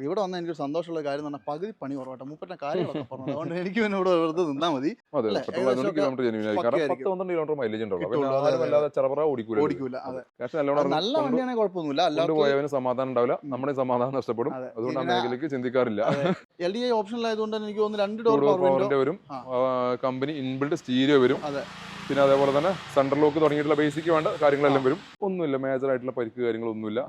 ഇവിടെ വന്നാൽ എനിക്ക് സന്തോഷമുള്ള കാര്യം എന്ന് പറഞ്ഞാൽ പകുതി പണി കുറവാട്ടോ. മൂപ്പരുടെ കാര്യങ്ങളൊക്കെ പറഞ്ഞു. അതുകൊണ്ട് എനിക്ക് പിന്നെ ഇവിടെ വെറുതെ നിന്നാൽ മതി. ഓടിക്കൂല. അതെ, നല്ല വണ്ടിയാണെങ്കിൽ കുഴപ്പമൊന്നുമില്ല. അല്ലാതെ സമാധാനം ഉണ്ടാവില്ല, നമ്മുടെ സമാധാനം നഷ്ടപ്പെടും. അതുകൊണ്ട് ആ മേഖലയ്ക്ക് ചിന്തിക്കാറില്ല. LDI ഓപ്ഷനിലായതുകൊണ്ട് എനിക്ക് തോന്നുന്നു 2 ഡോർ പവറിന്റെ വരും, കമ്പനി ഇൻബിൽഡ് സ്റ്റീരിയോ വരും. പിന്നെ അതേപോലെ തന്നെ സെൻട്രൽ ലോക്ക് തുടങ്ങിയിട്ടുള്ള ബേസിക് വേണ്ട കാര്യങ്ങളെല്ലാം വരും. ഒന്നുമില്ല, മേജർ ആയിട്ടുള്ള പരിക്ക് കാര്യങ്ങളൊന്നുമില്ല.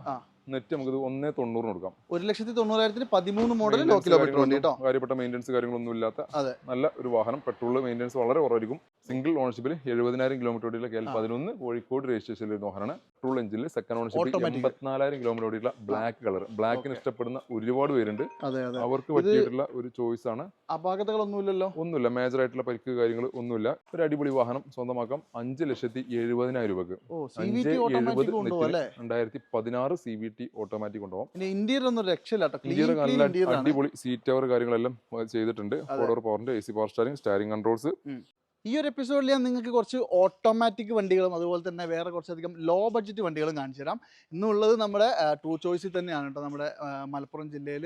നെറ്റ് നമുക്ക് 1,90,000 കൊടുക്കാം. 1,90,000 13 മോഡൽ ലോ കിലോമീറ്റർ വണ്ടി കേട്ടോ. കാര്യപ്പെട്ട മെയിൻ്റെനൻസ് കാര്യങ്ങളൊന്നും ഇല്ലാത്ത നല്ല ഒരു വാഹനം. പെട്രോൾ മെയിൻ്റെനൻസ് വളരെ കുറവായിരിക്കും. സിംഗിൾ ഓണർഷിപ്പിൽ 70,000 കിലോമീറ്റർ ഓടിയുള്ള KL11 കോഴിക്കോട് രജിസ്ട്രേഷനിൽ ഒരു വാഹനമാണ്. പെട്രോൾ എഞ്ചിനിൽ സെക്കൻഡ് ഓണർഷിപ്പിൽ 84,000 കിലോമീറ്റർ ഓടിയുള്ള ബ്ലാക്ക് കളർ. ബ്ലാക്കിന് ഇഷ്ടപ്പെടുന്ന ഒരുപാട് പേരുണ്ട്. അവർക്ക് പറ്റിയിട്ടുള്ള ഒരു ചോയ്സ് ആണ്. അപാകതകളൊന്നുമില്ലല്ലോ, ഒന്നുമില്ല, മേജർ ആയിട്ടുള്ള പരിക്ക് കാര്യങ്ങൾ ഒന്നുമില്ല. ഒരു അടിപൊളി വാഹനം സ്വന്തമാക്കാം 5,70,000 രൂപക്ക്. 2016 CVT ഓട്ടോമാറ്റിക് കൊണ്ടുപോകും. അടിപൊളി സീറ്റ് കവർ കാര്യങ്ങളെല്ലാം ചെയ്തിട്ടുണ്ട്. 4 പവറിന്റെ AC പവർ സ്റ്റാരിംഗ് കൺട്രോൾസ്. ഈ ഒരു എപ്പിസോഡിൽ ഞാൻ നിങ്ങൾക്ക് കുറച്ച് ഓട്ടോമാറ്റിക് വണ്ടികളും അതുപോലെ തന്നെ വേറെ കുറച്ചധികം ലോ ബഡ്ജറ്റ് വണ്ടികളും കാണിച്ചു തരാം. ഇന്നുള്ളത് നമ്മുടെ ട്രൂ ചോയ്സിൽ തന്നെയാണ് കേട്ടോ. നമ്മുടെ മലപ്പുറം ജില്ലയിൽ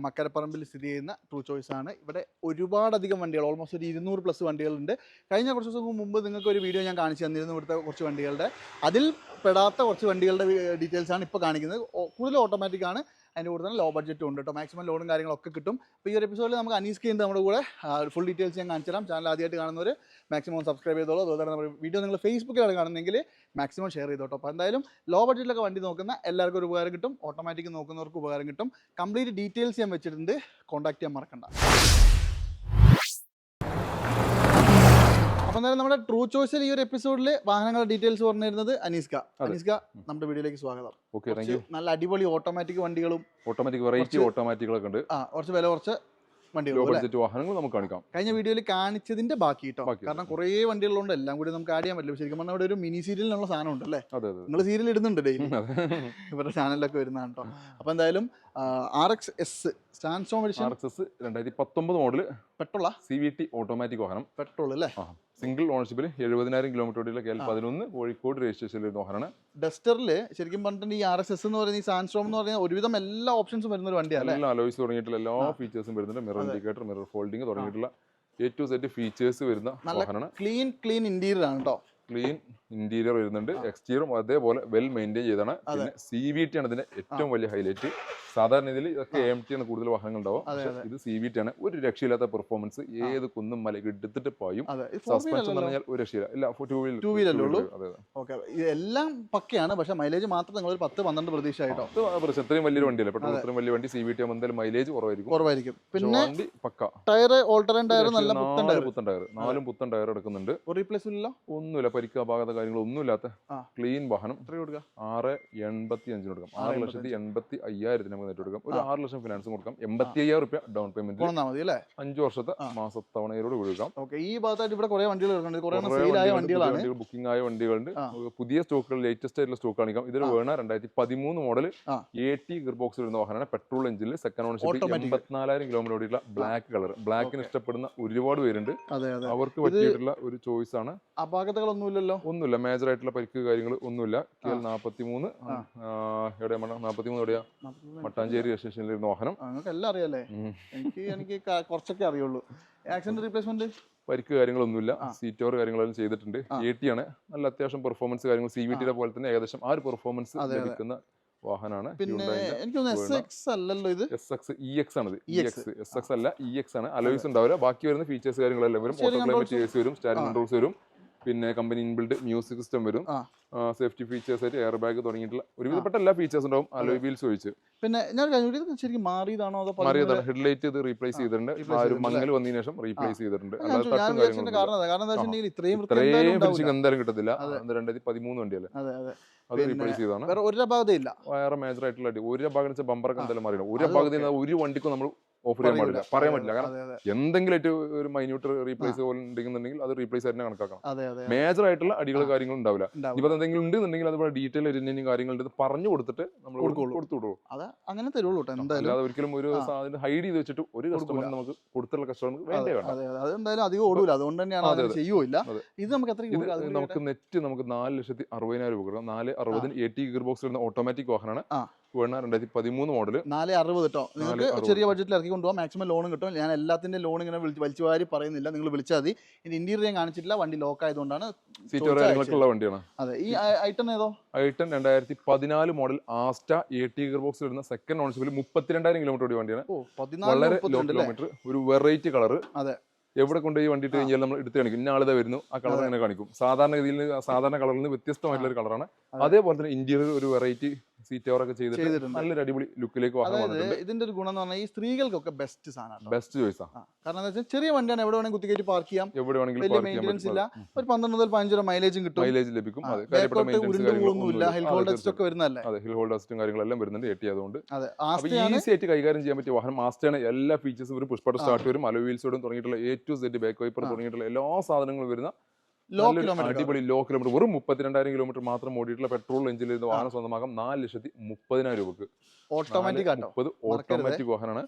മക്കരപ്പറമ്പിൽ സ്ഥിതി ചെയ്യുന്ന ട്രൂ ചോയ്സ് ആണ്. ഇവിടെ ഒരുപാടധികം വണ്ടികൾ, ഓൾമോസ്റ്റ് ഒരു 200+ വണ്ടികളുണ്ട്. കഴിഞ്ഞ കുറച്ച് ദിവസം മുമ്പ് നിങ്ങൾക്ക് ഒരു വീഡിയോ ഞാൻ കാണിച്ചു തന്നിരുന്നു ഇവിടുത്തെ കുറച്ച് വണ്ടികളുടെ. അതിൽ പെടാത്ത കുറച്ച് വണ്ടികളുടെ ഡീറ്റെയിൽസ് ആണ് ഇപ്പോൾ കാണിക്കുന്നത്. കൂടുതൽ ഓട്ടോമാറ്റിക് ആണ്, അതിൻ്റെ കൂടെ തന്നെ ലോ ബഡ്ജറ്റും ഉണ്ട് കേട്ടോ. മാക്സിമം ലോണും കാര്യങ്ങളൊക്കെ കിട്ടും. അപ്പോൾ ഈ ഒരു എപ്പിസോഡിൽ നമുക്ക് അനീസ്ക്ക് നമ്മുടെ കൂടെ ഫുൾ ഡീറ്റെയിൽസ് ഞാൻ കാണിച്ചു തരാം. ചാനൽ ആദ്യമായിട്ട് കാണുന്നവർ മാക്സിമം സബ്സ്ക്രൈബ് ചെയ്തോളൂ. അതുപോലെ തന്നെ നമ്മുടെ വീഡിയോ നിങ്ങൾ ഫേസ്ബുക്കിലാണ് കാണുന്നതെങ്കിൽ മാക്സിമം ഷെയർ ചെയ്തോട്ടോ. അപ്പോൾ എന്തായാലും ലോ ബഡ്ജറ്റിലൊക്കെ വണ്ടി നോക്കുന്ന എല്ലാവർക്കും ഒരു ഉപകാരം കിട്ടും, ഓട്ടോമാറ്റിക് നോക്കുന്നവർക്ക് ഉപകാരം കിട്ടും. കംപ്ലീറ്റ് ഡീറ്റെയിൽസ് ഞാൻ വെച്ചിട്ടുണ്ട്, കോൺടാക്ട് ചെയ്യാൻ മറക്കണ്ട. അപ്പോൾ എന്തായാലും നമ്മുടെ ട്രൂ ചോയ്സിൽ ഈ ഒരു എപ്പിസോഡിൽ വാഹനങ്ങളുടെ ഡീറ്റെയിൽസ് പറഞ്ഞിരുന്നത് അനീസ്ക. നമ്മുടെ വീഡിയോയിലേക്ക് സ്വാഗതം. നല്ല അടിപൊളി ഓട്ടോമാറ്റിക് വണ്ടികളും ഓട്ടോമാറ്റിക് വെറൈറ്റി ഓട്ടോമാറ്റിക്കുകളൊക്കെ ഉണ്ട്. കുറച്ച് വില കുറച്ച് വാഹനങ്ങൾ നമുക്ക് കാണിക്കാം. കഴിഞ്ഞ വീഡിയോയിൽ കാണിച്ചതിന്റെ ബാക്കി കേട്ടോ. കാരണം കുറേ വണ്ടികളുണ്ട്, എല്ലാം കൂടി നമുക്ക് ആഡ് ചെയ്യാൻ പറ്റില്ല. ശരിക്കും പറഞ്ഞാൽ അവിടെ ഒരു മിനി സീരിയലിനുള്ള സാധനം ഉണ്ടല്ലേ. നിങ്ങൾ സീരിയൽ ഇടുന്നുണ്ട് ഡെയിലി, ഇവരുടെ ചാനലിലൊക്കെ വരുന്നതാണ് കേട്ടോ. അപ്പോൾ എന്തായാലും RXS സ്റ്റാൻഡ്സ്ട്രോം എഡിഷൻ 2019 മോഡൽ പെട്രോളാ CVT ഓട്ടോമാറ്റിക് വാഹനം. പെട്രോൾ അല്ലേ. സിംഗിൾ ഓണർഷിപ്പിൽ 70,000 കിലോമീറ്റർ ഓടിയുള്ള KL11 കോഴിക്കോട് രജിസ്ട്രേഷനിൽ ഒരു വാഹനമാണ്. ഡസ്റ്ററിൽ ശരിക്കും പറഞ്ഞിട്ട് ഈ RXS എന്ന് പറയുന്ന ഈ സ്റ്റാൻഡ്സ്ട്രോം എന്ന് പറയുന്ന ഒരുവിധം എല്ലാ ഓപ്ഷൻസും വരുന്ന ഒരു വണ്ടിയാണ്. എല്ലാ അലോയ്സ് തുടങ്ങിയിട്ടുള്ള എല്ലാ ഫീച്ചേഴ്സും വരുന്നുണ്ട്. മിറർ ഇൻഡിക്കേറ്റർ, മിറർ ഫോൾഡിംഗ് തുടങ്ങിയിട്ടുള്ള A to Z ഫീച്ചേഴ്സ് വരുന്ന വാഹനമാണ്. ക്ലീൻ ഇന്റീരിയർ ആണ് കേട്ടോ. ക്ലീൻ ഇന്റീരിയർ വരുന്നുണ്ട്. എക്സ്റ്റീരിയറും അതേപോലെ വെൽ മെയിൻറ്റെയിൻ ചെയ്താണ്. പിന്നെ CVT ആണ് ഇതിന്റെ ഏറ്റവും വലിയ ഹൈലൈറ്റ്. സാധാരണ ഇതിൽ ഇതൊക്കെ AMT ആണ് കൂടുതൽ വാഹനങ്ങൾ ഉണ്ടാവും. ഇത് CVT ആണ്. ഒരു രക്ഷയില്ലാത്ത പെർഫോമൻസ്, ഏത് കുന്നും മലയ്ക്ക് എടുത്തിട്ട് പായും. സസ്പെൻഷൻ എന്ന് പറഞ്ഞാൽ ഒരു രക്ഷയില്ല. ഇല്ല, ടൂ വീലർ എല്ലാം പക്കയാണ്. പക്ഷെ മൈലേജ് മാത്രം നിങ്ങൾ 10-12 പ്രതീക്ഷ ആയിട്ടോ. ഇത്രയും വലിയൊരു വണ്ടിയല്ലേ പെട്രോൾ, ഇത്രയും വലിയ വണ്ടി CVT ആകുമ്പോൾ എന്തായാലും മൈലേജ് കുറവായിരിക്കും. പിന്നെ വണ്ടി പക്ക ടയർ, ഓൾട്ടറേൻ ടയർ, നല്ല പുത്തൻ ടയർ, 4 പുത്തൻ ടയർ എടുക്കുന്നുണ്ട്. റീപ്ലേസ് ഇല്ല, ഒന്നുമില്ല, പരിക്ക് അപാകത കാര്യങ്ങളൊന്നുമില്ലാത്ത ക്ലീൻ വാഹനം. 6,85 കൊടുക്കാം. 6,85,000 നമുക്ക് നെറ്റ് കൊടുക്കാം. ഒരു 6 ലക്ഷം ഫിനാൻസും കൊടുക്കാം. 75,000 രൂപ ഡൗൺ പേയ്മെന്റ് 5 വർഷത്തെ മാസത്തവണയോട് കൊടുക്കാം. ഈ ഭാഗത്തായിട്ട് ഇവിടെ കുറെ വണ്ടികൾ ബുക്കിംഗ് ആയ വണ്ടികളുണ്ട്. പുതിയ സ്റ്റോക്കുകൾ, ലേറ്റസ്റ്റ് ആയിട്ടുള്ള സ്റ്റോക്ക് കാണിക്കാം. ഇതിൽ വേണ 2013 മോഡൽ AT ഗിയർ ബോക്സ് വരുന്ന വാഹനമാണ്. പെട്രോൾ എഞ്ചിനിൽ സെക്കൻഡ് ഓണർഷിപ്പ് 84,000 കിലോമീറ്റർ ഓടിയുള്ള ബ്ലാക്ക് കളർ. ബ്ലാക്കിന് ഇഷ്ടപ്പെടുന്ന ഒരുപാട് പേരുണ്ട്. അവർക്ക് പറ്റിയിട്ടുള്ള ഒരു ചോയ്സ് ആണ്. അപാകതകളൊന്നുമില്ലല്ലോ, ഒന്നുമില്ല, മേജർ ആയിട്ടുള്ള പരിക്ക് കാര്യങ്ങൾ ഒന്നുമില്ല. KL43 എവിടെയാ മട്ടാഞ്ചേരി സ്റ്റേഷനിലിരുന്ന വാഹനം. എല്ലാം അറിയാലേ. എനിക്ക് കുറച്ചൊക്കെ അറിയുള്ളൂ. ആക്സിഡന്റ് റീപ്ലേസ്മെന്റ് പരിക്ക് കാര്യങ്ങളൊന്നുമില്ല. സീറ്റ് കവർ കാര്യങ്ങളെല്ലാം ചെയ്തിട്ടുണ്ട്. AT ആണ്. നല്ല അത്യാവശ്യം പെർഫോമൻസ് കാര്യങ്ങൾ CVT പോലെ തന്നെ ഏകദേശം ആ ഒരു പെർഫോമൻസ് ലഭിക്കുന്ന വാഹനമാണ്. പിന്നെ എനിക്ക് SX അല്ലല്ലോ, ഇത് SX EX ആണിത്. SX അല്ല, EX ആണ്. അലോയ്സ് ഉണ്ടാവില്ല. ബാക്കി വരുന്ന ഫീച്ചേഴ്സ് കാര്യങ്ങളെല്ലാം വരും. ഓട്ടോ ക്ലൈമറ്റ് AC വരും, സ്റ്റാരിംഗ് കൺട്രോൾസ് വരും. പിന്നെ കമ്പനി ഇൻബിൽഡ് മ്യൂസിക് സിസ്റ്റം വരും. സേഫ്റ്റി ഫീച്ചേഴ്സ് ആയിട്ട് എയർ ബാഗ് തുടങ്ങിയിട്ടുള്ള ഒരുവിധപ്പെട്ട എല്ലാ ഫീച്ചേഴ്സ് ഉണ്ടാവും. അലോയ് വീൽസ് ഒഴിച്ച്. പിന്നെ ഞാൻ ശരിക്കും മാറിയതാണോ അതോ മാറിയതാണ്. ഹെഡ്ലൈറ്റ് ഇത് റീപ്ലേസ് ചെയ്തിട്ടുണ്ട്. ആ ഒരു മങ്ങൽ വന്നതിന് ശേഷം റീപ്ലേസ് ചെയ്തിട്ടുണ്ട്. ഇത്രയും ഫിനിഷിംഗ് എന്തായാലും കിട്ടത്തില്ല. 2013 വണ്ടിയല്ലേ, അത് റീപ്ലേസ് ചെയ്താണ്. വേറെ മേജർ ആയിട്ടുള്ള ഒരു ഭാഗം ബമ്പറൊക്കെ എന്തായാലും മാറിയില്ല. ഒരു ഭാഗത്ത് ഒരു വണ്ടിക്കും നമ്മൾ ഓഫർ ചെയ്യാൻ പാടില്ല, പറയാൻ പറ്റില്ല. കാരണം എന്തെങ്കിലും ഒരു മൈന്യൂട്ട് റീപ്ലേസ് പോലെ ഉണ്ടെന്നുണ്ടെങ്കിൽ അത് റീപ്ലേസ് ആയിട്ട് കണക്കാക്കണം. മേജർ ആയിട്ടുള്ള അടികൾ കാര്യങ്ങൾ ഉണ്ടാവില്ല. ഇപ്പൊ എന്തെങ്കിലും ഉണ്ടെന്നുണ്ടെങ്കിൽ അതുപോലെ ഡീറ്റെയിൽ കാര്യങ്ങൾ പറഞ്ഞു കൊടുത്തിട്ട് നമ്മൾ കൊടുത്തു വിടും. അങ്ങനെ തരുള്ളൂ. അല്ലാതെ ഒരിക്കലും ഒരു സാധനം ഹൈഡ് ചെയ്ത് വെച്ചിട്ട് ഒരു കസ്റ്റമർ നമുക്ക് കൊടുത്തുള്ള കസ്റ്റമർക്ക് വേണ്ടേ വേണ്ട. അതെന്തായാലും അധികം ഓടൂല, അതുകൊണ്ട് തന്നെയാണ് ചെയ്യൂല. ഇത് നമുക്ക് നമുക്ക് നെറ്റ് നമുക്ക് 4,60,000 രൂപ കൊടുക്കാം. 4,60 AT ഗിയർ ബോക്സ് വരുന്ന ഓട്ടോമാറ്റിക് വാഹനമാണ്. വേണ 2013 മോഡൽ 460 കേട്ടോ. നിങ്ങൾക്ക് ചെറിയ ബഡ്ജറ്റിൽ ഇറക്കി കൊണ്ടുപോകാം, മാക്സിമം ലോണും കിട്ടും. ഞാൻ എല്ലാത്തിൻ്റെ ലോൺ ഇങ്ങനെ വലിച്ചു വാരി പറയുന്നില്ല, നിങ്ങൾ വിളിച്ചാൽ മതി. ഇനി ഇന്റീരിയർ ഞാൻ കാണിച്ചിട്ടില്ല, വണ്ടി ലോക്ക് ആയതുകൊണ്ടാണ്. സീറ്റ് കാര്യങ്ങളൊക്കെയുള്ള വണ്ടിയാണ്. അതെ. ഈ ഐറ്റം ഏതോ? Item 2014 model Asta 80 gear box വരുന്ന സെക്കൻഡ് ഓണർഷിപ്പിൽ 32,000 കിലോമീറ്റർ ഓടിയ വണ്ടിയാണ്. വളരെ ലോ കിലോമീറ്റർ, ഒരു വെറൈറ്റി കളർ. അതെ. എവിടെ കൊണ്ടുപോയി വണ്ടി ഇട്ട് കഴിഞ്ഞാൽ നമ്മൾ എടുത്ത് കാണിക്കും, ഇന്ന ആളിത വരുന്നു, ആ കളർ തന്നെ കാണിക്കും. സാധാരണ കളറിൽ നിന്ന് വ്യത്യസ്തമായിട്ടുള്ള ഒരു കളറാണ്. അതേപോലെ തന്നെ ഇന്റീരിയർ ഒരു വെറൈറ്റി സീറ്റ് കവർ ഒക്കെ ചെയ്തിട്ട് നല്ലൊരു അടിപൊളി ലുക്കിലേക്ക് വന്നിട്ടുണ്ട്. ഇതിന്റെ ഒരു ഗുണം എന്ന് പറഞ്ഞാൽ ഈ സ്ത്രീകൾക്കൊക്കെ ബെസ്റ്റ് സാധനമാണ്, ബെസ്റ്റ് ചോയ്സാ. കാരണം എന്താ വെച്ചാൽ ചെറിയ വണ്ടിയാണ്, എവിടെ വേണമെങ്കിൽ കുത്തിക്കയറ്റി പാർക്ക് ചെയ്യാം, എവിടെ വേണമെങ്കിലും മെയിൻ്റെനൻസ് ഇല്ല. ഒരു 12 മുതൽ 15 മൈലേജും കിട്ടും, മൈലേജ് ലഭിക്കും. ഹിൽ ഹോൾഡ് അസിസ്റ്റ് ഒക്കെ വരുന്നതല്ലേ. അതെ, ഹിൽ ഹോൾഡ് അസിസ്റ്റും കാര്യങ്ങളെല്ലാം വരുന്നുണ്ട് 80 ആയതുകൊണ്ട്. ഈസി ആയിട്ട് കൈകാര്യം ചെയ്യാൻ പറ്റിയ വാഹനം മാസ്റ്റയാണ്. എല്ലാ ഫീച്ചേഴ്സും ഒരു പുഷ്പട്ട സ്റ്റാർട്ട് വരും, അലോ വീൽസോടും തുടങ്ങിയിട്ടുള്ള A to Z back wiper തുടങ്ങിയിട്ടുള്ള എല്ലാ സാധനങ്ങളും വരുന്ന അടിപൊളി ലോ കിലോമീറ്റർ, വെറും 32,000 കിലോമീറ്റർ മാത്രം ഓടിയിട്ടുള്ള പെട്രോൾ എഞ്ചിനിൽ ഇരുന്ന വാഹനം സ്വന്തമാക്കാം 4,30,000 രൂപക്ക്. ഓട്ടോമാറ്റിക് ഓട്ടോമാറ്റിക് വാഹനമാണ്.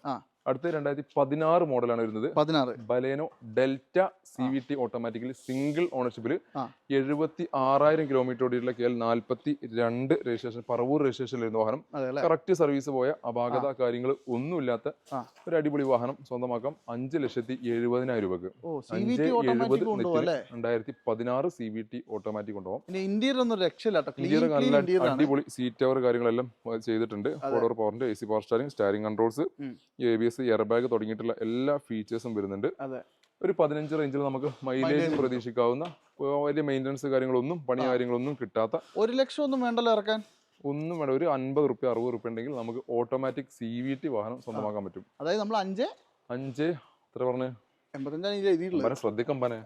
അടുത്ത 2016 മോഡലാണ് വരുന്നത്. Baleno Delta CVT automatically single ഓണർഷിപ്പിൽ 76,000 കിലോമീറ്റർ ഓടിയിട്ടുള്ള KL 42 രജിസ്ട്രേഷൻ, പറവൂർ രജിസ്ട്രേഷനിൽ വരുന്ന വാഹനം. കറക്റ്റ് സർവീസ് പോയ അപാകത കാര്യങ്ങൾ ഒന്നുമില്ലാത്ത ഒരു അടിപൊളി വാഹനം സ്വന്തമാക്കാം 5,70,000 രൂപക്ക്. 2016 CVT ഓട്ടോമാറ്റിക് കൊണ്ടുപോകാം. അടിപൊളി സീറ്റ് കവർ കാര്യങ്ങളെല്ലാം ചെയ്തിട്ടുണ്ട്. 4 പവറിന്റെ AC power steering, സ്റ്റാരിംഗ് controls, ABS, air bag തുടങ്ങിയിട്ടുള്ള എല്ലാ ഫീച്ചേഴ്സും വരുന്നുണ്ട്. ഒരു 15 റേഞ്ചിൽ നമുക്ക് മൈലേജ് പ്രതീക്ഷിക്കാവുന്ന, വലിയ മെയിൻ്റനൻസ് കാര്യങ്ങളൊന്നും പണി കാര്യങ്ങളൊന്നും കിട്ടാത്ത, 1 ലക്ഷം ഒന്നും വേണ്ടല്ലോ ഇറക്കാൻ, ഒന്നും വേണ്ട. ഒരു 50 റുപ്യ 60 റുപ്യ ഉണ്ടെങ്കിൽ നമുക്ക് ഓട്ടോമാറ്റിക് CVT വാഹനം സ്വന്തമാക്കാൻ പറ്റും. അതായത് നമ്മൾ 5 എത്ര പറഞ്ഞു 85 ശ്രദ്ധിക്കമ്പാനെ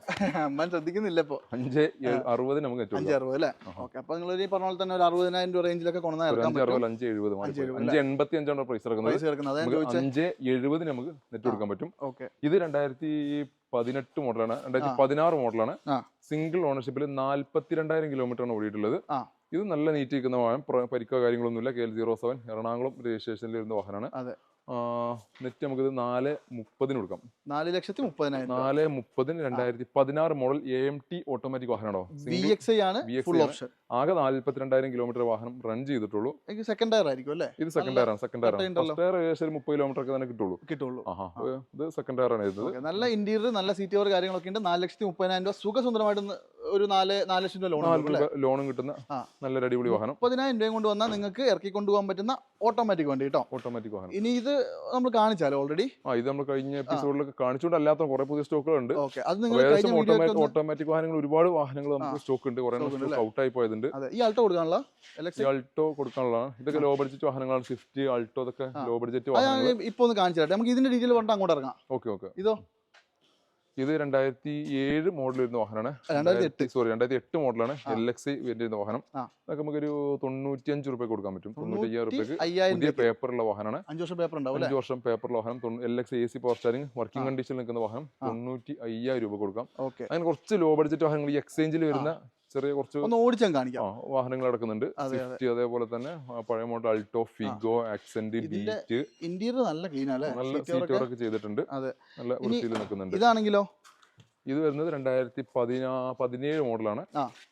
ശ്രദ്ധിക്കുന്നില്ല ഇപ്പൊ. 5,60 നമുക്ക് 5,60 അല്ലേ? ഓക്കെ. അപ്പൊ നിങ്ങൾ ഈ പറഞ്ഞ പോലെ തന്നെ ഒരു 60,000 രൂപ റേഞ്ചിലൊക്കെ കൊണ്ടുവന്നാൽ 5,70 പ്രൈസ് ഇറക്കുന്നത്. 5,70 നമുക്ക് നെറ്റ് കൊടുക്കാൻ പറ്റും. ഇത് 2018 മോഡലാണ്, 2016 മോഡലാണ്. സിംഗിൾ ഓണർഷിപ്പിൽ 42,000 കിലോമീറ്റർ ആണ് ഓടിയിട്ടുള്ളത്. ഇത് നല്ല നീറ്റ് നിൽക്കുന്ന വാഹനം, പരിക്കോ കാര്യങ്ങളൊന്നുമില്ല. KL 07 എറണാകുളം രജിസ്ട്രേഷനിൽ ഇരുന്ന വാഹനമാണ്. നെറ്റ് നമുക്കിത് 4,30 കൊടുക്കാം. 4,30,000. 4,30 2016 മോഡൽ AMT ഓട്ടോമാറ്റിക് വാഹനമാണോ? VXI ആണ്, ഫുൾ ഓപ്ഷൻ. ആകെ 42,000 കിലോമീറ്റർ വാഹനം റൺ ചെയ്തിട്ടുള്ളൂ. സെക്കൻഡ് ടയർ ആയിരിക്കും അല്ലേ? ഇത് സെക്കൻഡ് ടയർ ആണ്. ഫസ്റ്റ് ടയർ ഏകദേശം 30 കിലോമീറ്റർ ഒക്കെ തന്നെ കിട്ടുള്ളൂ. ഇത് സെക്കൻഡ് ടയർ ആണ് എഴുതുന്നത്. നല്ല ഇന്റീരിയർ, നല്ല സീറ്റ് കവർ കാര്യങ്ങളൊക്കെ ഉണ്ട്. 4,30,000 രൂപ സുഖസുന്ദരമായിട്ട് ഒരു 4 ലക്ഷം രൂപ ലോണും കിട്ടുന്ന നല്ലൊരു അടിപൊളി വാഹനം. 30,000 രൂപയും കൊണ്ട് വന്നാൽ നിങ്ങൾക്ക് ഇറക്കി കൊണ്ടുപോകാൻ പറ്റുന്ന ഓട്ടോമാറ്റിക് വണ്ടി കേട്ടോ. ഓട്ടോമാറ്റിക് വാഹനം. ഇനി ഇത് നമ്മൾ കാണിച്ചാലോ ഓൾറെഡി? ഇത് നമ്മൾ കഴിഞ്ഞ എപ്പിസോഡിലൊക്കെ കാണിച്ചുകൊണ്ട് അല്ലാത്ത കുറെ പുതിയ സ്റ്റോക്കുകളുണ്ട്. ഓട്ടോമാറ്റിക് വാഹനങ്ങൾ, ഒരുപാട് വാഹനങ്ങൾ നമുക്ക് സ്റ്റോക്ക് ഉണ്ട്. കുറെ ഔട്ട് ആയി പോയതുണ്ട്. ഈ ആൾട്ടോ കൊടുക്കാനുള്ള ഇതൊക്കെ ലോ ബഡ്ജറ്റ് വാഹനങ്ങളാണ്. സ്വിഫ്റ്റ്, ആൾട്ടോ ഇതൊക്കെ ലോ ബഡ്ജറ്റ് വാഹനങ്ങൾ. ഇപ്പൊ ഒന്ന് കാണിച്ചു തരാം, നമുക്ക് ഇതിന്റെ ഡീറ്റെയിൽ പറഞ്ഞിട്ട് അങ്ങോട്ട് ഇറങ്ങാം. ഓക്കെ. ഇതോ? ഇത് 2007 മോഡൽ വരുന്ന വാഹനമാണ്. 2008 മോഡലാണ്. LXI വരുന്ന വാഹനം. അതൊക്കെ നമുക്കൊരു 95 രൂപ കൊടുക്കാൻ പറ്റും. 95,000 രൂപയ്ക്ക് പുതിയ പേപ്പറുള്ള വാഹനമാണ്. 5 വർഷം പേപ്പർ ഉണ്ടാവും. 5 വർഷം പേപ്പറുള്ള വാഹനം. LXI AC പവർ സ്റ്റാരിംഗ് വർക്കിംഗ് കണ്ടീഷനിൽ നിൽക്കുന്ന വാഹനം 95,000 രൂപ കൊടുക്കാം. അങ്ങനെ കുറച്ച് ലോ ബഡ്ജറ്റ് വാഹനങ്ങൾ ഈ എക്സ്ചേഞ്ചിൽ വരുന്ന ചെറിയ കുറച്ച് വാഹനങ്ങൾ നടക്കുന്നുണ്ട്. സ്വിഫ്റ്റ്, അതേപോലെ തന്നെ പഴയ model Alto, Figo, accent, beat. Interior നല്ല ക്ലീൻ ആണ്, നല്ല സീറ്റ് ഒക്കെ ചെയ്തിട്ടുണ്ട്. നല്ല വൃത്തിയിൽ നിൽക്കുന്നുണ്ട്. ഇതാണെങ്കിലോ? ഇത് വരുന്നത് 2017 മോഡലാണ്.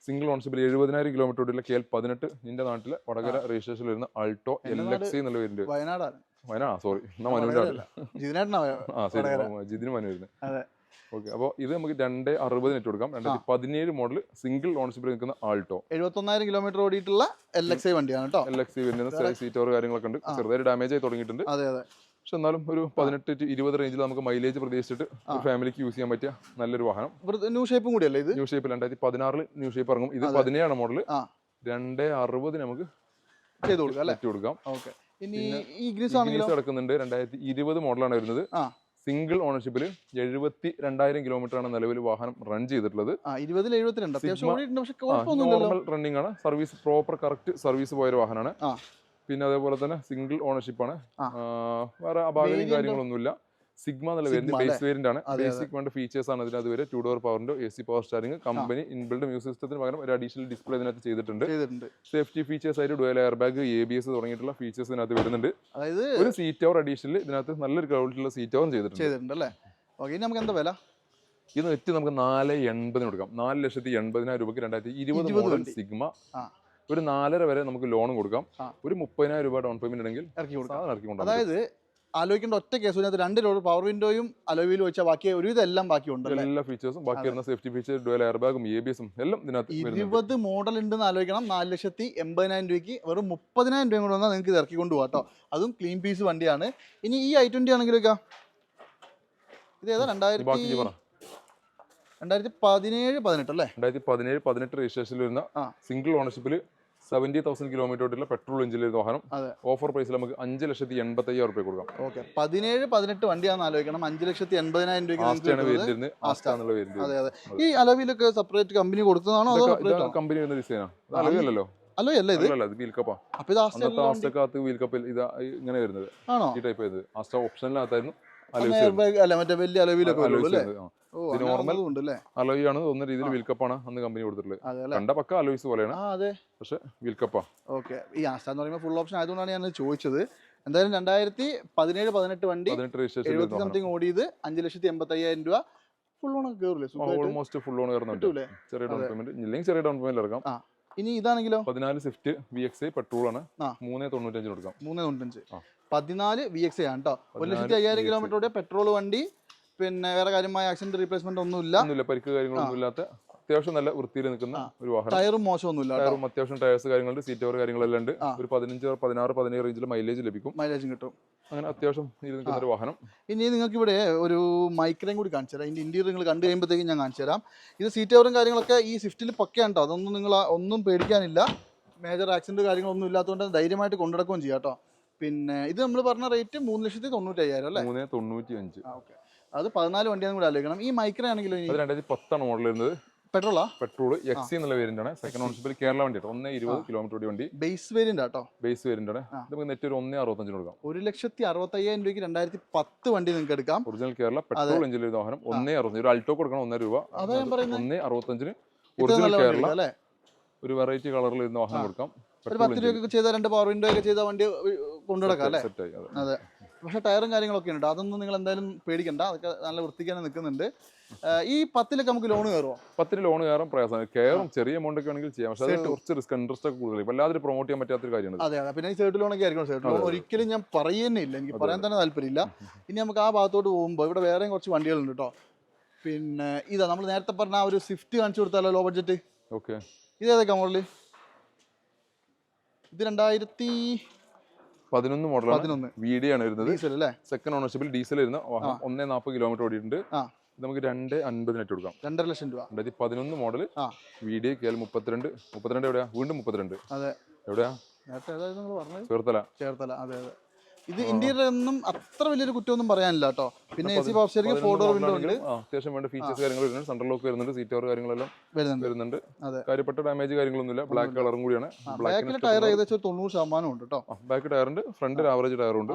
സിംഗിൾ ഓണർഷിപ്പിൽ 70,000 കിലോമീറ്റർ ഓടിയുള്ള KL 18 നിന്റെ നാട്ടിലെ വടകര രജിസ്ട്രേഷനിൽ വരുന്ന ആൾട്ടോ LXI എന്നുള്ള പേരുണ്ട്. സോറി, ജിതിന് മനു വരുന്നത്. ഓക്കെ. അപ്പോൾ ഇത് നമുക്ക് 2,60 നെറ്റ് കൊടുക്കാം. 2017 മോഡൽ സിംഗിൾ ഓണർഷിപ്പിൽ നിൽക്കുന്ന ആൾട്ടോ. 71,000 കിലോമീറ്റർ ഓടിയിട്ടുള്ള LXI വണ്ടിയാണ് കേട്ടോ. LXI വരുന്ന സീറ്റ് ഓവർ കാര്യങ്ങളൊക്കെ ഉണ്ട്. ചെറുതായിട്ട് ഡാമേജ് ആയി തുടങ്ങിയിട്ടുണ്ട്. പക്ഷെ എന്നാലും ഒരു 18 to 20 റേഞ്ചിൽ നമുക്ക് മൈലേജ് പ്രതീക്ഷിച്ചിട്ട് ഫാമിലിക്ക് യൂസ് ചെയ്യാൻ പറ്റിയ നല്ലൊരു വാഹനം. ന്യൂ ഷേപ്പും കൂടിയല്ലേ ഇത്? ന്യൂ ഷേപ്പ് 2016 ന്യൂ ഷേപ്പ് ഇറങ്ങും. ഇത് 17 മോഡൽ. 2,60 നമുക്ക് നെറ്റ് കൊടുക്കാം. ഇനി ഈ ഗ്രീസ് കിടക്കുന്നുണ്ട്. 2020 മോഡലാണ് വരുന്നത്. സിംഗിൾ ഓണർഷിപ്പിൽ 72,000 കിലോമീറ്റർ ആണ് നിലവിൽ വാഹനം റൺ ചെയ്തിട്ടുള്ളത്. നോർമൽ റണ്ണിംഗ് ആണ്. സർവീസ് പ്രോപ്പർ കറക്റ്റ് സർവീസ് പോയൊരു വാഹനമാണ്. പിന്നെ അതേപോലെ തന്നെ സിംഗിൾ ഓണർഷിപ്പ് ആണ്. വേറെ അപാകതയും കാര്യങ്ങളൊന്നുമില്ല. സിഗ്മ എന്നുള്ള വേരിയന്റ് ബേസ് വേരിയന്റ് ആണ്. ബേസിക് വേണ്ട ഫീച്ചേഴ്സ് ആണ് ഇതിനകത്ത് വരെ. 2 ഡോർ പവറിന്റെ AC power സ്റ്റാരിംഗ്, company inbuilt music സിസ്റ്റത്തിന് പകരം ഒരു അഡീഷണൽ ഡിസ്പ്ലേ ഇതിനകത്ത് ചെയ്തിട്ടുണ്ട്. സേഫ്റ്റി ഫീച്ചേഴ്സ് ആയിട്ട് ഡുവൽ എയർ ബാഗ്, ABS തുടങ്ങിയിട്ടുള്ള ഫീച്ചേഴ്സ് ഇതിനകത്ത് വരുന്നുണ്ട്. അതായത് ഒരു സീറ്റ് ഓവർ അഡീഷണൽ ഇതിനകത്ത് നല്ലൊരു ക്വാളിറ്റിയുള്ള സീറ്റ് ഓവർ ചെയ്തിട്ടുണ്ട്. നമുക്ക് എന്താ വില? ഇത് നെറ്റ് നമുക്ക് 4,80 കൊടുക്കാം. 4,80,000 രൂപയ്ക്ക് 2020 മോഡൽ സിഗ്മ ഒരു 4.5 വരെ നമുക്ക് ലോൺ കൊടുക്കാം. ആ. ഒരു 30,000 രൂപ ഡൗൺ പേയ്മെന്റ് ഉണ്ടെങ്കിൽ ഇറക്കി കൊടുക്കാം. സാധനം ഇറക്കി കൊണ്ടുപോകാം. അതായത് ആലോചിക്കേണ്ട ഒറ്റ കേസ്, ഇതിനകത്ത് 2 ഡോർ പവർ വിൻഡോയും അലോയിൽ വെച്ചാൽ ബാക്കി ഒരുവിധം എല്ലാം ബാക്കിയുണ്ട്. എല്ലാ ഫീച്ചേഴ്സും ബാക്കി വരുന്ന സേഫ്റ്റി ഫീച്ചർ, ഡുവൽ എയർ ബാഗും ABS-ഉം എല്ലാം ഇതിനകത്ത് 20 മോഡൽ ഉണ്ടെന്ന് ആലോചിക്കണം. 4,80,000 രൂപയ്ക്ക് വെറും 30,000 രൂപ കൊണ്ട് വന്നാൽ നിങ്ങൾക്ക് ഇത് ഇറക്കി കൊണ്ടുപോകാം കേട്ടോ. അതും ക്ലീൻ പീസ് വണ്ടിയാണ്. ഇനി ഈ i20 ആണെങ്കിലൊക്കെ ഇത് ഏതാ 2017-18 അല്ലേ? 2017-18 രജിസ്ട്രേഷനിൽ വരുന്ന സിംഗിൾ ഓണർഷിപ്പിൽ 70,000 കിലോമീറ്റർ ഓടിയുള്ള പെട്രോൾ എഞ്ചിനിൽ വാഹനം. ഓഫർ പ്രൈസിൽ നമുക്ക് 5,85,000 രൂപ കൊടുക്കാം. ഓക്കെ, 17-18 വണ്ടിയാണെന്ന് ആലോചിക്കണം. 5,80,000 രൂപയ്ക്ക്. അതെ അതെ. ഈ അലവിലൊക്കെ സെപ്പറേറ്റ് കമ്പനി കൊടുത്തതാണോ അതോ കമ്പനി വരുന്ന ഡിസൈനാണ്? അലവിയല്ലോ. അല്ലോ അല്ലേ ഇത്? വീൽ കപ്പാ. അപ്പൊ ഇത് ആസ്റ്റക്കകത്ത് വീൽ കപ്പിൽ ഇതാ ഇങ്ങനെ വരുന്നത്. ആണോ? ഈ ടൈപ്പ് ചെയ്തത് ആസ്റ്റ ഓപ്ഷനിനകത്തായിരുന്നു. മറ്റേ വലിയ അലവിലൊക്കെ നോർമൽ അലോയ് ആണ് തോന്നുന്ന രീതിയിൽ വീൽ കപ്പാണ് അന്ന് കമ്പനി കൊടുത്തിട്ടുള്ളത്. കണ്ട പക്ക അലോയ്സ് പോലെയാണ്, പക്ഷെ വീൽ കപ്പാ. ഓക്കെ, ഈ ആസ്റ്റ എന്ന് പറയുമ്പോൾ ഫുൾ ഓപ്ഷൻ ആയതുകൊണ്ടാണ് ഞാൻ ചോദിച്ചത്. എന്തായാലും 2017-18 വണ്ടി 70 സംതിങ് ഓടിയത്, 5,85,000 രൂപ. ഫുൾ ഓൺ കയറില്ലേ? ഓൾമോസ്റ്റ് ഫുൾ ഓൺ കയറുന്നുണ്ട്. ചെറിയ ഡൗൺ പേയ്മെന്റ് ഇല്ലെങ്കിൽ ചെറിയ ഡൗൺ പേയ്മെന്റ് ഇറക്കാം. ഇനി ഇതാണെങ്കിലോ 14 സ്വിഫ്റ്റ് VXI പെട്രോൾ ആണ്. 395 കൊടുക്കാം. 395. 14 VXI ആണ് കേട്ടോ. 1,05,000 കിലോമീറ്റർ ഓടിയ പെട്രോൾ വണ്ടി. പിന്നെ വേറെ കാര്യമായ ആക്സിഡന്റ് റീപ്ലേസ്മെന്റ് ഒന്നുമില്ല, പരിക്ക് കാര്യങ്ങളൊന്നും ഇല്ലാത്ത അത്യാവശ്യം നല്ല വൃത്തിയിൽ നിൽക്കുന്ന ഒരു വാഹനം. ടയറും മോശമൊന്നുമില്ല. ടയറും അത്യാവശ്യം ടയർസ് കാര്യങ്ങളുണ്ട്, സീറ്റ് കവർ കാര്യങ്ങളെല്ലാം ഉണ്ട്. ഒരു 15, 16, 17 റേഞ്ചിൽ മൈലേജ് ലഭിക്കും. മൈലേജും കിട്ടും. അങ്ങനെ അത്യാവശ്യം നിൽക്കുന്ന ഒരു വാഹനം. ഇനി നിങ്ങൾക്ക് ഇവിടെ ഒരു മൈക്രയും കൂടി കാണിച്ചു തരാം. ഇതിന്റെ ഇന്റീരിയർ നിങ്ങൾ കണ്ടു കഴിയുമ്പോഴത്തേക്കും ഞാൻ കാണിച്ചു തരാം. ഇത് സീറ്റ് കവറും കാര്യങ്ങളൊക്കെ ഈ സ്വിഫ്റ്റിൽ പക്കയാണ് കേട്ടോ. അതൊന്നും നിങ്ങൾ ഒന്നും പേടിക്കാനില്ല. മേജർ ആക്സിഡന്റ് കാര്യങ്ങളൊന്നും ഇല്ലാത്തതുകൊണ്ട് ധൈര്യമായിട്ട് കൊണ്ടുനടക്കുകയും ചെയ്യാം കേട്ടോ. പിന്നെ ഇത് നമ്മൾ പറഞ്ഞ റേറ്റ് 3,95,000 അല്ലേ? 395. ഓക്കെ, അത് 14 വണ്ടിയാണെന്ന് കൂടെ ആലോചിക്കണം. ഈ മൈക്ര ആണെങ്കിലും 2010 മോഡൽ വരുന്നത്. പെട്രോളാ? പെട്രോൾ XC എന്നുള്ള വേരിയന്റ് ആണ്. സെക്കൻഡ് ഓണർഷിപ്പിൽ കേരള വണ്ടി. 120 കിലോമീറ്റർ ഓടിയ വണ്ടി. ബേസ് വേരിയന്റ് ആട്ടോ. ബേസ് വേരിയന്റ് ആണ്. നമുക്ക് നെറ്റ് ഒരു 165 കൊടുക്കാം. 1,65,000 രൂപയ്ക്ക് 2010 വണ്ടി നിങ്ങൾക്ക് എടുക്കാം. ഒറിജിനൽ കേരള പെട്രോൾ എഞ്ചിൻ വാഹനം. 165. ഒരു അൾട്ടോ കൊടുക്കണം 1 രൂപ. 165 ഒറിജിനൽ കേരള ഒരു വെറൈറ്റി കളറിൽ ഇരുന്ന വാഹനം കൊടുക്കാം. ഒരു 10 രൂപയൊക്കെ ചെയ്ത 2 പവർ വിൻഡോ ഒക്കെ ചെയ്ത വണ്ടി കൊണ്ടുനടക്കാം അല്ലേ? അതെ. പക്ഷെ ടയറും കാര്യങ്ങളൊക്കെ ഉണ്ട്. അതൊന്നും നിങ്ങൾ എന്തായാലും പേടിക്കണ്ട, അതൊക്കെ നല്ല വൃത്തിക്ക് തന്നെ നിൽക്കുന്നുണ്ട്. ഈ 10ലൊക്കെ നമുക്ക് ലോൺ കയറുമോ? 10 ലോൺ കയറാൻ പ്രയാസമാണ്. കയറും, ചെറിയ എമൗണ്ട് ഒക്കെ ആണെങ്കിൽ ചെയ്യാം. പക്ഷേ അത് കുറച്ച് റിസ്ക്, ഇൻട്രസ്റ്റ് ഒക്കെ കൂടുതൽ. വല്ലാതെ പ്രൊമോട്ട് ചെയ്യാൻ പറ്റാത്തൊരു കാര്യമാണ്. അതെ അതെ. പിന്നെ ഈ സൈഡ് ലോണൊക്കെ ആയിരിക്കും. സൈഡ് ലോൺ ഒരിക്കലും ഞാൻ പറയുന്നില്ല, എനിക്ക് പറയാൻ തന്നെ താല്പര്യമില്ല. ഇനി നമുക്ക് ആ ഭാഗത്തോട്ട് പോകുമ്പോൾ ഇവിടെ വേറെയും കുറച്ച് വണ്ടികളുണ്ട് കേട്ടോ. പിന്നെ ഇതാ നമ്മൾ നേരത്തെ പറഞ്ഞ ആ ഒരു സ്വിഫ്റ്റ് കാണിച്ചു കൊടുത്താലോ, ലോ ബഡ്ജറ്റ്. ഓക്കെ, ഇതേതൊക്കെ മോഡല്? ഇത് 2011 മോഡലാണ്. VD ആണ് വരുന്നത്. ഡീസൽ അല്ലേ? സെക്കൻഡ് ഓണർഷിപ്പിൽ ഡീസൽ വരുന്ന വാഹനം. 140 കിലോമീറ്റർ ഓടിയിട്ടുണ്ട്. നമുക്ക് 250 നെറ്റ് കൊടുക്കാം. 2.5 ലക്ഷം രൂപ. 2011 മോഡൽ VD KL 32 എവിടെയാ? വീണ്ടും 32. അതെ. എവിടെയാ? ചേർത്തല. അതെ അതെ. ഇത് ഇന്റീരിയർ ഒന്നും അത്ര വലിയൊരു കുറ്റമൊന്നും പറയാനില്ല കേട്ടോ. പിന്നെ AC power steering, 4 door window ഉണ്ട്. അത്യാവശ്യം വേണ്ട ഫീച്ചേഴ്സ് കാര്യങ്ങൾ വരുന്നുണ്ട്. സെൻട്രൽ ലോക്ക് വരുന്നുണ്ട്, സീറ്റ് കവർ കാര്യങ്ങളെല്ലാം വരുന്നുണ്ട്. കാര്യപ്പെട്ട ഡാമേജ് കാര്യങ്ങളൊന്നുമില്ല. ബ്ലാക്ക് കളറും കൂടിയാണ്. ബാക്കിലെ ടയർ ഏകദേശം 90% ഉണ്ട് കേട്ടോ. ബാക്ക് ടയറുണ്ട്, ഫ്രണ്ടിൽ ആവറേജ് ടയറുണ്ട്.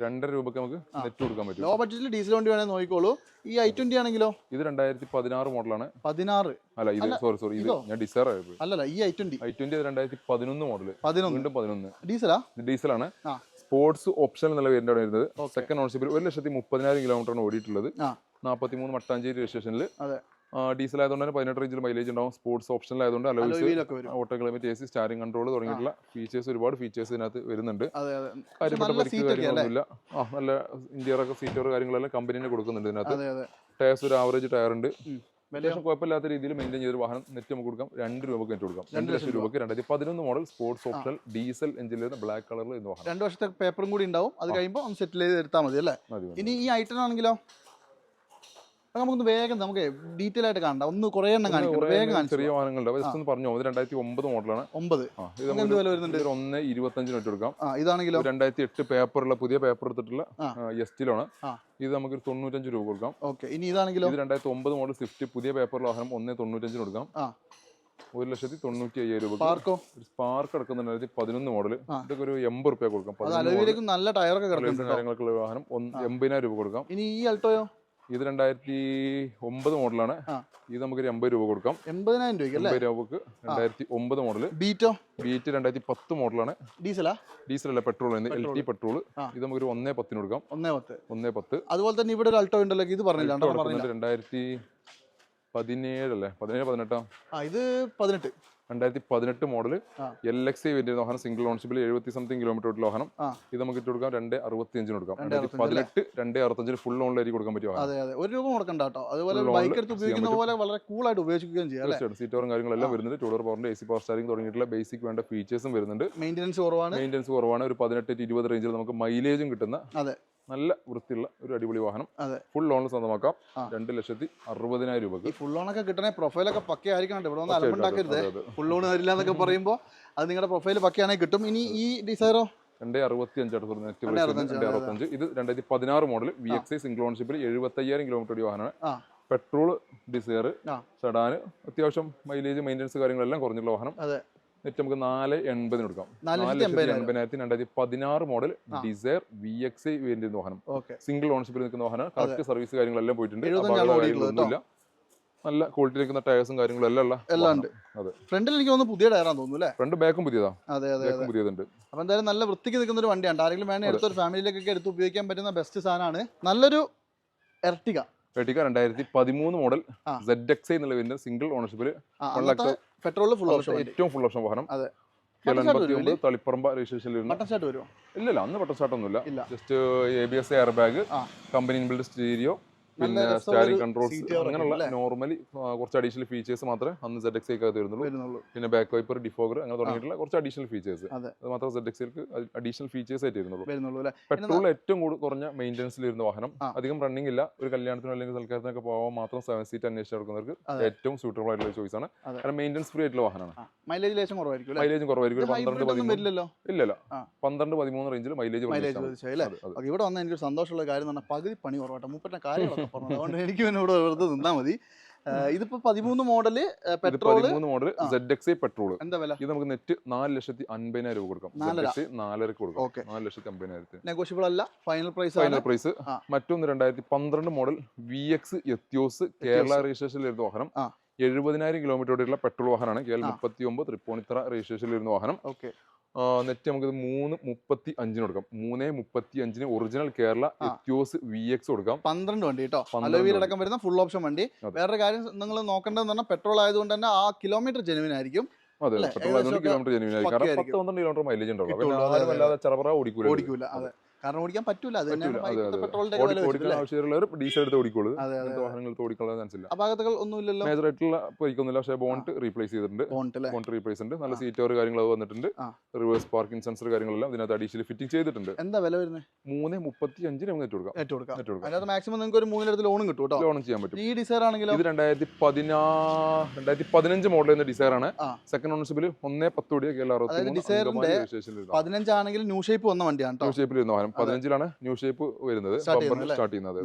2.5 രൂപക്ക് നമുക്ക് നെറ്റ് കൊടുക്കാൻ പറ്റും. ലോ ബഡ്ജറ്റിൽ ഡീസൽ വണ്ടി വേണമെങ്കിൽ നോക്കിക്കോളൂ. ഈ i20 ആണെങ്കിലോ? ഇത് 2016 മോഡലാണ്. 16 അല്ല, ഇത് സോറി ഇത് ഞാൻ ഡിസൈർ ആയി. അല്ലല്ല, ഈ i20 2011 മോഡൽ. വീണ്ടും 11 ഡീസലാ? ഡീസലാണ്. സ്പോർട്സ് ഓപ്ഷൻ എന്നുള്ള വേരിയന്റ് ആണ് വരുന്നത്. സെക്കൻഡ് ഓണർഷിപ്പിൽ 1,30,000 കിലോമീറ്ററാണ് ഓടിയിട്ടുള്ളത്. 43 മട്ടാഞ്ചേരി രജിസ്ട്രേഷനിൽ. ഡീസൽ ആയതുകൊണ്ട് തന്നെ 18 റേഞ്ചിൽ മൈലേജ് ഉണ്ടാവും. സ്പോർട്സ് ഓപ്ഷനിൽ ആയതുകൊണ്ട് alloys, auto climate AC, സ്റ്റാരിംഗ് control തുടങ്ങിയിട്ടുള്ള ഫീച്ചേഴ്സ്, ഒരുപാട് ഫീച്ചേഴ്സ് ഇതിനകത്ത് വരുന്നുണ്ട്. കാര്യപ്പെട്ട പരിക്ക് കാര്യങ്ങളൊന്നുമില്ല. നല്ല ഇന്റീരിയർ ഒക്കെ, സീറ്റർ കാര്യങ്ങളെല്ലാം കമ്പനി തന്നെ കൊടുക്കുന്നുണ്ട് ഇതിനകത്ത്. ടയർസ് ഒരു ആവറേജ് ടയർ ഉണ്ട്. അത്യാവശ്യം കുഴപ്പമില്ലാത്ത രീതിയിൽ മെയിൻറ്റെയിൻ ചെയ്തൊരു വാഹനം. നെറ്റ് നമുക്ക് കൊടുക്കാം 2 രൂപക്ക് നെറ്റ് കൊടുക്കാം. 2 ലക്ഷം രൂപക്ക് 2011 മോഡൽ സ്പോർട്സ് ഓപ്ഷണൽ ഡീസൽ എഞ്ചിനിൽ വരുന്ന ബ്ലാക്ക് കളറിൽ ഇരുന്ന വാഹനം. 2 വർഷത്തെ പേപ്പറും കൂടി ഉണ്ടാവും. അത് കഴിയുമ്പോൾ ഒന്ന് സെറ്റിൽ ചെയ്ത് എടുത്താൽ മതി അല്ലേ? ഇനി ഈ i10 ആണെങ്കിലോ? നമുക്കൊന്ന് വേഗം നമുക്ക് ഡീറ്റെയിൽ ആയിട്ട് കാണണ്ട, ഒന്ന് കുറേ എണ്ണം കാണിക്കും. ചെറിയ വാഹനങ്ങളുണ്ട്. ജസ്റ്റ് ഒന്ന് പറഞ്ഞു. 2009 മോഡലാണ്. 9 ഇത് വില വരുന്നുണ്ട്. 1,25 നെറ്റ് കൊടുക്കാം. ഇതാണെങ്കിലോ? 2008 പേപ്പറുള്ള, പുതിയ പേപ്പർ എടുത്തിട്ടുള്ള എസ്റ്റിലാണ്. ഇത് നമുക്ക് 95 രൂപ കൊടുക്കാം. ഓക്കെ. ഇനി ഇതാണെങ്കിലോ? ഇത് 2009 മോഡൽ സ്വിഫ്റ്റ്, പുതിയ പേപ്പറിൽ വാഹനം. 1,95 കൊടുക്കാം. 1,95,000 രൂപ. സ്പാർക്ക് അടക്കുന്നുണ്ട്. 2011 മോഡൽ. ഇതൊക്കെ ഒരു 80 രൂപ കൊടുക്കാം. നല്ല ടയറൊക്കെ കാര്യങ്ങളൊക്കെ വാഹനം 80,000 രൂപ കൊടുക്കാം. ഇനി ഈ അൾട്ടോയോ? ഇത് 2009 മോഡലാണ്. ഇത് നമുക്ക് 80 രൂപ കൊടുക്കാം. 80,000 രൂപക്ക് 2009 മോഡൽ. ബീറ്റ് 2010 മോഡലാണ്. ഡീസലല്ല, പെട്രോൾ. LT petrol. ഇത് നമുക്ക് 1,10 കൊടുക്കാം. 1,10. അതുപോലെ തന്നെ ഇവിടെ ഒരു അൾട്ടോ ഉണ്ടല്ലോ, ഇത് പറഞ്ഞില്ല. 2017 അല്ലേ? 17, 18. ഇത് 18. 2018 മോഡൽ LXI വേരിയന്റ് വാഹനം, സിംഗിൾ ഓൺഷിപ്പിൽ 70 സംതിങ് കിലോമീറ്റർ ഓടിയ വാഹനം. ഇത് നമുക്ക് ഇട്ട് കൊടുക്കാം 265 കൊടുക്കാം. 2018 265 ഫുൾ ഓണിലേക്ക് കൊടുക്കാൻ പറ്റിയ വാഹനം. അതെ അതെ, ഒരു രൂപ കൊടുക്കണ്ട കേട്ടോ. അതുപോലെ ബൈക്ക് എടുത്ത് ഉപയോഗിക്കുന്ന പോലെ വളരെ കൂളായിട്ട് ഉപയോഗിക്കുകയും ചെയ്യാം. സീറ്റോറും കാര്യങ്ങളെല്ലാം വരുന്നുണ്ട്. ടൂഡർ പവറിന്റെ AC പവർ സ്റ്റാരിംഗ് തുടങ്ങിയിട്ടുള്ള ബേസിക് വേണ്ട ഫീച്ചേഴ്സും വരുന്നുണ്ട്. മെയിൻ്റെനൻസ് കുറവാണ്. ഒരു 18-20 റേഞ്ചിൽ നമുക്ക് മൈലേജും കിട്ടുന്ന നല്ല വൃത്തിയുള്ള ഒരു അടിപൊളി വാഹനം. ഫുൾ ലോൺ സ്വന്തമാക്കാം 2,60,000 രൂപക്ക്. ഫുൾ ലോൺ ഒക്കെ കിട്ടണേ പ്രൊഫൈലൊക്കെ പക്കയായിരിക്കണം. ഇവിടെ ഒന്ന് അലമ്പുണ്ടാക്കരുത്. ഫുൾ ലോൺ തരില്ല എന്നൊക്കെ പറയുമ്പോൾ അത് നിങ്ങളുടെ പ്രൊഫൈൽ പക്കയാണെങ്കിൽ കിട്ടും. ഇനി ഈ ഡിസൈറോ 265. ഇത് 2016 മോഡൽ VXI സിംഗിൾ ഓൺഷിപ്പിൽ 75,000 കിലോമീറ്റർ ഓടിയ വാഹനമാണ്. പെട്രോൾ ഡിസൈർ സെഡാൻ, അത്യാവശ്യം മൈലേജ് മെയിൻ്റെനൻസ് കാര്യങ്ങളെല്ലാം കുറഞ്ഞുള്ള വാഹനം. നെറ്റ് നമുക്ക് 480 കൊടുക്കാം. 4,80,000 2016 മോഡൽ ഡിസൈർ VXI വേരിയന്റ് വാഹനം. സിംഗിൾ ഓൺഷിപ്പിൽ നിൽക്കുന്ന വാഹനം. കറക്റ്റ് സർവീസ് കാര്യങ്ങളെല്ലാം പോയിട്ടുണ്ട്. നല്ല ക്വാളിറ്റി നിൽക്കുന്ന ടയർസും കാര്യങ്ങളും എല്ലാം ഉണ്ട്. ഫ്രണ്ടിൽ എനിക്ക് തോന്നുന്നു പുതിയ ടയറാന്ന് തോന്നുന്നു അല്ലേ? ഫ്രണ്ട് ബാക്കും പുതിയതാ. പുതിയതുണ്ട്. അപ്പൊ എന്തായാലും നല്ല വൃത്തിക്ക് നിൽക്കുന്ന ഒരു വണ്ടിയാണ്. ആരെങ്കിലും വേണേ എടുത്തൊരു ഫാമിലിയിലേക്കൊക്കെ എടുത്ത് ഉപയോഗിക്കാൻ പറ്റുന്ന ബെസ്റ്റ് സാധനമാണ്. നല്ലൊരു എർട്ടിക 2013 മോഡൽ ZXI എന്നുള്ള വേരിയന്റ് സിംഗിൾ ഓണർഷിപ്പിൽ പെട്രോൾ ഫുൾ ഓപ്ഷൻ, ഏറ്റവും ഫുൾ ഓപ്ഷൻ വാഹനം. തളിപ്പറമ്പ രജിസ്ട്രേഷനിൽ ഇല്ലല്ല, അന്ന് ബട്ടർ സ്റ്റാർട്ട് ഒന്നുമില്ല. Just ABS air bag, company inbuilt stereo, പിന്നെ സ്റ്റാരിംഗ് കൺട്രോൾസ്, അങ്ങനെയുള്ള നോർമലി കുറച്ച് അഡീഷണൽ ഫീച്ചേഴ്സ് മാത്രമേ അന്ന് ZXI വരുന്നുള്ളൂ. പിന്നെ ബാക്ക് വൈപ്പർ, ഡിഫോഗർ, അങ്ങനെ തുടങ്ങിയിട്ടുള്ള കുറച്ച് അഡീഷണൽ ഫീച്ചേഴ്സ്. അത് മാത്രമേ ZXIക്ക് അഡീഷണൽ ഫീച്ചേഴ്സ് ആയിട്ട് വരുന്നുള്ളൂ. പെട്രോൾ ഏറ്റവും കുറഞ്ഞ മെയിൻ്റെനൻസിൽ വരുന്ന വാഹനം. അധികം റണ്ണിംഗ് ഇല്ല. ഒരു കല്യാണത്തിനോ അല്ലെങ്കിൽ സൽക്കാരത്തിനൊക്കെ പോകാൻ മാത്രം 7 സീറ്റ് അന്വേഷിച്ച് നടക്കുന്നവർക്ക് ഏറ്റവും സൂട്ടബിൾ ആയിട്ടുള്ള ചോയ്സ് ആണ്. കാരണം മെയിൻ്റെനൻസ് ഫ്രീ ആയിട്ടുള്ള വാഹനമാണ്. മൈലേജും കുറവായിരിക്കും. 12-13 റേഞ്ചിൽ മൈലേജ്. ഇവിടെ വന്ന എനിക്ക് സന്തോഷമുള്ള കാര്യം എന്ന് പറഞ്ഞാൽ പകുതി പണി കുറവാട്ടോ. മുപ്പറ്റ കാര്യങ്ങളൊക്കെ പറഞ്ഞു. അതുകൊണ്ട് എനിക്ക് ഇവിടെ വെറുതെ നിന്നാൽ മതി. ഇതിപ്പോ 13 മോഡല് പെട്രോൾ ZXI പെട്രോൾ. എന്താ വില? ഇത് നമുക്ക് നെറ്റ് 4,50,000 രൂപ കൊടുക്കാം. 4,500 കൊടുക്കാം. 4,50,000. നെഗോഷ്യബിൾ അല്ല, ഫൈനൽ പ്രൈസ്. മറ്റൊന്ന് 2012 മോഡൽ VX എത്തിയോസ് കേരള രജിസ്ട്രേഷനിൽ വരുന്ന വാഹനം. 70,000 കിലോമീറ്റർ ഓടിയുള്ള പെട്രോൾ വാഹനമാണ്. KL 39 തൃപ്പൂണിത്തറ രജിസ്ട്രേഷനിൽ വരുന്ന വാഹനം. നെറ്റ് നമുക്ക് 3,35 കൊടുക്കാം. 3,35 ഒറിജിനൽ കേരള എത്തിയോസ് VX കൊടുക്കാം. 12 വണ്ടി കേട്ടോ, അലോവിയിലടക്കം വരുന്ന ഫുൾ ഓപ്ഷൻ വണ്ടി. വേറൊരു കാര്യം നിങ്ങൾ നോക്കേണ്ടതെന്ന് പറഞ്ഞാൽ പെട്രോൾ ആയതുകൊണ്ട് തന്നെ ആ കിലോമീറ്റർ ജെനുവിൻ ആയിരിക്കും. അതെ, പെട്രോൾ ആയതുകൊണ്ട് കിലോമീറ്റർ ജെനുവിൻ ആയിരിക്കും. 10-12 കിലോമീറ്റർ മൈലേജ് ഉണ്ടാവും. ചറപറ ഓടിക്കൂല. അതെ, കാരണം ഓടിക്കാൻ പറ്റൂല. ഡീസൽ എടുത്ത് ഓടിക്കോളൂ. വാഹനങ്ങൾക്ക് ഓടിക്കാനുള്ള ചാൻസ് ഇല്ല. അപാകതകൾ ഒന്നുമില്ലല്ലോ, മേജർ ആയിട്ടുള്ള പരിക്കൊന്നുമില്ല. പക്ഷേ ബോണ്ട് റീപ്ലേസ് ചെയ്തിട്ടുണ്ട്. ബോണ്ട് റീപ്ലേസ് ഉണ്ട്. നല്ല സീറ്റോർ കാര്യങ്ങൾ വന്നിട്ടുണ്ട്. റിവേഴ്സ് പാർക്കിംഗ് സെൻസർ കാര്യങ്ങളെല്ലാം ഇതിനകത്ത് അഡീഷണൽ ഫിറ്റിംഗ് ചെയ്തിട്ടുണ്ട്. എന്താ വില വരുന്നത്? 3,35 നമുക്ക് കൊടുക്കാം. മാക്സിമം നിങ്ങൾക്ക് ഒരു 3,000 ലോണും കിട്ടും. ലോണും ചെയ്യാൻ പറ്റും. ഈ ഡിസൈർ ആണെങ്കിലും ഇത് 2015 മോഡൽ എന്ന ഡിസൈർ ആണ്. സെക്കൻഡ് ഓണർഷിപ്പിൽ 1,10 ഓടിയ KL 15 ആണെങ്കിൽ ന്യൂ ഷേപ്പ് വന്ന വണ്ടിയാണ്. ന്യൂ ഷേപ്പിൽ വരുന്ന വാഹനം 15 ന്യൂ ഷേപ്പ് വരുന്നത്. സ്റ്റാർട്ട് ചെയ്യുന്നത്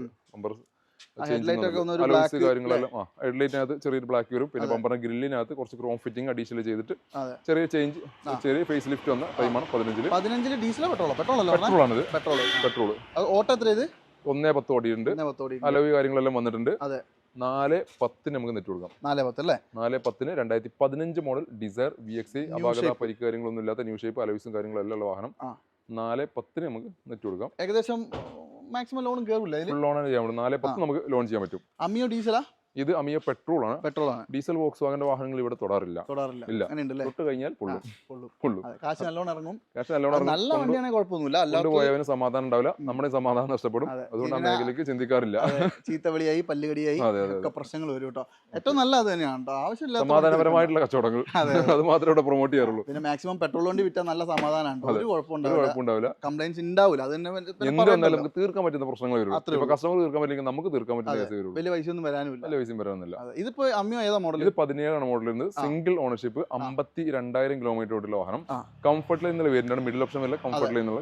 ഹെഡ്ലൈറ്റിനകത്ത് ചെറിയൊരു ബ്ലാക്ക് വരും. പിന്നെ ബമ്പറിന്റെ ഗ്രില്ലിനകത്ത് കുറച്ച് ക്രോം ഫിറ്റിംഗ് അഡീഷണൽ ചെയ്തിട്ട് ചെറിയ ചേഞ്ച്, ചെറിയ ഫേസ് ലിഫ്റ്റ് വന്ന ടൈമാണ് 15 ഡീസൽ പെട്രോളാണ്. പെട്രോൾ ഓട്ടോ എത്ര? 1,10 ഓടിയുണ്ട്. അലോയി കാര്യങ്ങളെല്ലാം വന്നിട്ടുണ്ട്. 4,10 നമുക്ക് നെറ്റ് കൊടുക്കാം. 4,10 2015 മോഡൽ ഡിസൈർ VXI. അപാകത പരിക്ക് കാര്യങ്ങളൊന്നും ഇല്ലാത്ത ന്യൂ ഷേപ്പ് അലോയ്സും കാര്യങ്ങളെല്ലാം ഉള്ള വാഹനം. 4,10 നമുക്ക് നെറ്റ് കൊടുക്കാം. ഏകദേശം മാക്സിമം ലോൺ കയറില്ല. ലോൺ ചെയ്യാൻ പറ്റും. 4,10 നമുക്ക് ലോൺ ചെയ്യാൻ പറ്റും. അമിയോ ഡീസലാ? ഇത് അമിയോ പെട്രോൾ ആണ്. ഡീസൽ വോക്സ് വാഗന്റെ വാഹനങ്ങൾ ഇവിടെ തൊടാറില്ല. ഇല്ല, തൊട്ട് കഴിഞ്ഞാൽ പൊള്ളും. കാശ് നല്ലോണം ഇറങ്ങും. നല്ല വണ്ടിയാണെങ്കിൽ കുഴപ്പമൊന്നുമില്ല. അല്ലാതെ പോയവന് സമാധാനം ഉണ്ടാവില്ല, നമ്മുടെ സമാധാനം നഷ്ടപ്പെടും. അതുകൊണ്ട് ആ മേഖലയ്ക്ക് ചിന്തിക്കാറില്ല. ചീത്തവിളിയായി, പല്ലുകടിയായി ഒക്കെ പ്രശ്നങ്ങൾ വരും കേട്ടോ. ഏറ്റവും നല്ല അത് തന്നെയാണ്. ആവശ്യമില്ല സമാധാനപരമായിട്ടുള്ള കച്ചവടങ്ങൾ, അത് മാത്രമേ ഇവിടെ പ്രൊമോട്ട് ചെയ്യാറുള്ളൂ. പിന്നെ മാക്സിമം പെട്രോൾ വണ്ടി വിറ്റാൽ നല്ല സമാധാനമാണ്. ഒരു കുഴപ്പമുണ്ടാവില്ല, കംപ്ലൈന്റ്സ് ഉണ്ടാവില്ല. അത് തന്നെ നമുക്ക് തീർക്കാൻ പറ്റുന്ന പ്രശ്നങ്ങൾ വരും. കസ്റ്റമർ തീർക്കാൻ പറ്റില്ലെങ്കിൽ നമുക്ക് തീർക്കാൻ പറ്റുന്ന കേസ് വരും. വലിയ പൈസ ഒന്നും വരാനില്ല. ഇതിപ്പോ അമ്മിയോ ഏതാ മോഡൽ? ഇത് 17 മോഡൽ. സിംഗിൾ ഓണർഷിപ്പ് 52,000 കിലോമീറ്റർ ഓടിയുള്ള വാഹനം. കംഫർട്ടിൽ നിന്നുള്ള വേരിയന്റ് ആണ്. മിഡിൽ ഓപ്ഷൻ വല്ല കംഫർട്ടിൽ നിന്നുള്ള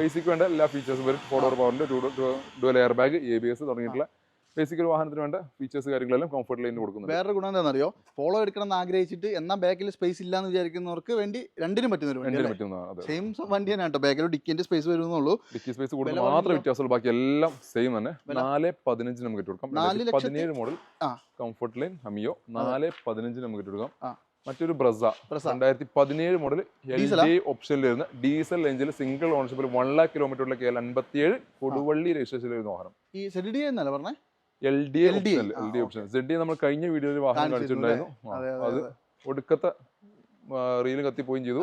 ബേസിക് വേണ്ട എല്ലാ ഫീച്ചേഴ്സും വരും. 4 ഡോർ പവറിന്റെ ഡുവൽ എയർ ബാഗ്, ABS തുടങ്ങിയിട്ടുള്ള ബേസിക് വാഹനത്തിന് വേണ്ട ഫീച്ചേഴ്സ് കാര്യങ്ങളെല്ലാം കംഫർട്ട് ലൈനിൽ കൊടുക്കുന്നത്. വേറെ ഗുണം എന്താണെന്നറിയോ? പോളോ എടുക്കണം എന്ന് ആഗ്രഹിച്ചിട്ട് എന്നാൽ ബാക്കിൽ സ്പേസ് ഇല്ലാന്ന് വിചാരിക്കുന്നവർക്ക് വേണ്ടി രണ്ടിനും പറ്റുന്ന സെയിം വണ്ടി തന്നെ കേട്ടോ. ബാക്കിൽ ഡിക്കിന്റെ സ്പേസ് വരുന്നുള്ളൂ. ഡിക്കി സ്പേസ് കൂടുതൽ മാത്രമേ വ്യത്യാസമുള്ളൂ. ബാക്കി എല്ലാം സെയിം തന്നെ. 4,15 നമുക്ക് കൊടുക്കാം. 17 മോഡൽ കംഫർട്ട് ലൈൻ അമിയോ 4,15 നമുക്ക് കൊടുക്കാം. മറ്റൊരു ബ്രസ 2017 മോഡൽ ഓപ്ഷനിൽ വരുന്ന ഡീസൽ എഞ്ചിൽ സിംഗിൾ ഓണർഷിപ്പിൽ 1 lakh കിലോമീറ്ററിലെ KL 57 കൊടുവള്ളി രജിസ്ട്രേഷനിൽ വരുന്ന വാഹനം. ഈ ZDI എന്നല്ല പറഞ്ഞേ? LD option. ZD നമ്മൾ കഴിഞ്ഞ വീഡിയോയിൽ വാഹനം കാണിച്ചിട്ടുണ്ടായിരുന്നു. അത് ഒടുക്കത്തെ റീല് കത്തിപ്പോയും ചെയ്തു.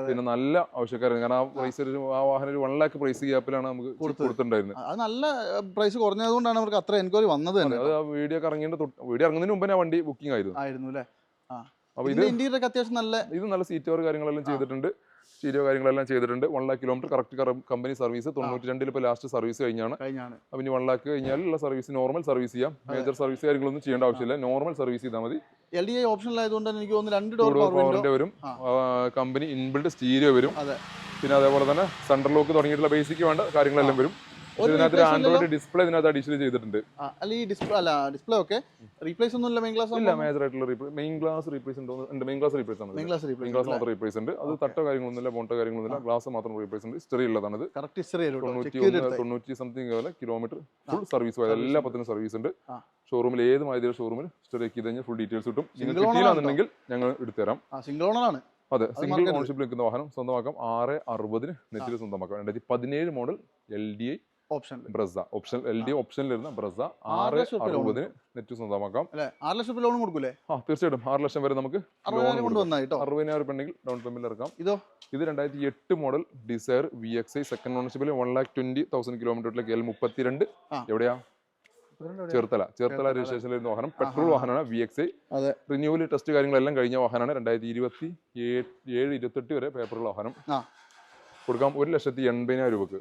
പിന്നെ നല്ല ആവശ്യക്കാരാണ്. കാരണം ആ പ്രൈസ് ആ വാഹനം ഒരു 1 lakh പ്രൈസ് ഗ്യാപ്പിലാണ് നമുക്ക് കൊടുത്തിട്ടുണ്ടായിരുന്നത്. അത് നല്ല പ്രൈസ് കുറഞ്ഞതുകൊണ്ടാണ് അവർക്ക് അത്ര എൻക്വയറി വന്നത്. അത് ആ വീഡിയോ ഇറങ്ങുന്നതിന് മുമ്പ് ഞാൻ വണ്ടി ബുക്കിംഗ് ആയിരുന്നു അല്ലേ. അപ്പൊ ഇത് ഇന്റീരിയർ അത്യാവശ്യം നല്ല സീറ്റ് കവർ കാര്യങ്ങളെല്ലാം ചെയ്തിട്ടുണ്ട്. സ്റ്റീരിയോ കാര്യങ്ങളെല്ലാം ചെയ്തിട്ടുണ്ട്. 1 lakh kilometre correct company service. 92 ഇപ്പോൾ ലാസ്റ്റ് സർവീസ് കഴിഞ്ഞാണ്. അപ്പൊ ഇനി 1 lakh കഴിഞ്ഞാലുള്ള സർവീസ് നോർമൽ സർവീസ് ചെയ്യാം. മേജർ സർവീസ് കാര്യങ്ങളൊന്നും ചെയ്യേണ്ട ആവശ്യമില്ല. നോർമൽ സർവീസ് ചെയ്താൽ മതി. LDI ഓപ്ഷണൽ ആയതുകൊണ്ട് എനിക്ക് തോന്നുന്നു 2 ഡോർ പവറിന്റെ വരും. കമ്പനി ഇൻബിൽഡ് സ്റ്റീരിയോ വരും. പിന്നെ അതേപോലെ തന്നെ സെൻട്രൽ ലോക്ക് തുടങ്ങിയിട്ടുള്ള ബേസിക് വേണ്ട കാര്യങ്ങളെല്ലാം വരും. ഇതിനകത്ത് ആൻഡ്രോയിഡ് ഡിസ്പ്ലേ ഇതിനകത്ത് അഡീഷണൽ ചെയ്തിട്ടുണ്ട്. ഈ ഡിസ്പ്ലേ ഒക്കെ റീപ്ലേസ് ഒന്നുമില്ല. മെയിൻ ഗ്ലാസ് ഇല്ല, മേജർ ആയിട്ടുള്ള മെയിൻ ഗ്ലാസ് റീപ്ലേസ് ഉണ്ടോ? മെയിൻ ഗ്ലാസ് റീപ്ലേസ് ആണ്. മെയിൻ ഗ്ലാസ് മാത്രം റീപ്ലേസ് ഉണ്ട്. അത് തട്ടോ കാര്യങ്ങളൊന്നുമില്ല, ബോണ്ടോ കാര്യങ്ങളൊന്നുമില്ല. ഗ്ലാസ് മാത്രം റീപ്ലേസ് ഉണ്ട്. ഹിസ്റ്ററി ഉള്ളതാണ്. 90 സംതിങ് കിലോമീറ്റർ ഫുൾ സർവീസ് പോയത്. എല്ലാ 10 സർവീസ് ഉണ്ട്. ഷോറൂമിൽ ഏത് മാതിരി ഷോറൂമിൽ ഹിസ്റ്ററി ആക്കി കഴിഞ്ഞാൽ ഫുൾ ഡീറ്റെയിൽസ് കിട്ടും. നിങ്ങൾക്ക് കിട്ടിയില്ലാന്നുണ്ടെങ്കിൽ ഞങ്ങൾ എടുത്തുതരാം. സിംഗിൾ ഓണറാണ്. അതെ, സിംഗിൾ ഓണർഷിപ്പിൽ നിൽക്കുന്ന വാഹനം സ്വന്തമാക്കാം. 660 നെറ്റിൽ സ്വന്തമാക്കാം. 2017 model LDI Brezza option. LD ഓപ്ഷനിൽ വരുന്ന ബ്രസ 660 നെറ്റ് സ്വന്തമാക്കാം. 6 ലക്ഷം ലോൺ കൊടുക്കൂലേ? തീർച്ചയായിട്ടും 6 ലക്ഷം വരെ നമുക്ക് 60,000 ഉണ്ടെങ്കിൽ ഡൗൺ പേയ്മെന്റ് ഇറക്കാം. ഇത് 2008 മോഡൽ ഡിസയർ VXI സെക്കൻഡ് ഓണർഷിപ്പിൽ 1,20,000 കിലോമീറ്ററിലേക്ക് L32. എവിടെയാ? ചേർത്തല രജിസ്ട്രേഷനിൽ വരുന്ന വാഹനം. പെട്രോൾ വാഹനമാണ്. VXI റിന്യൂവൽ ടെസ്റ്റ് കാര്യങ്ങളെല്ലാം കഴിഞ്ഞ വാഹനമാണ്. 2027-28 വരെ പേപ്പറുള്ള വാഹനം. കൊടുക്കാം. 1,80,000 രൂപക്ക്.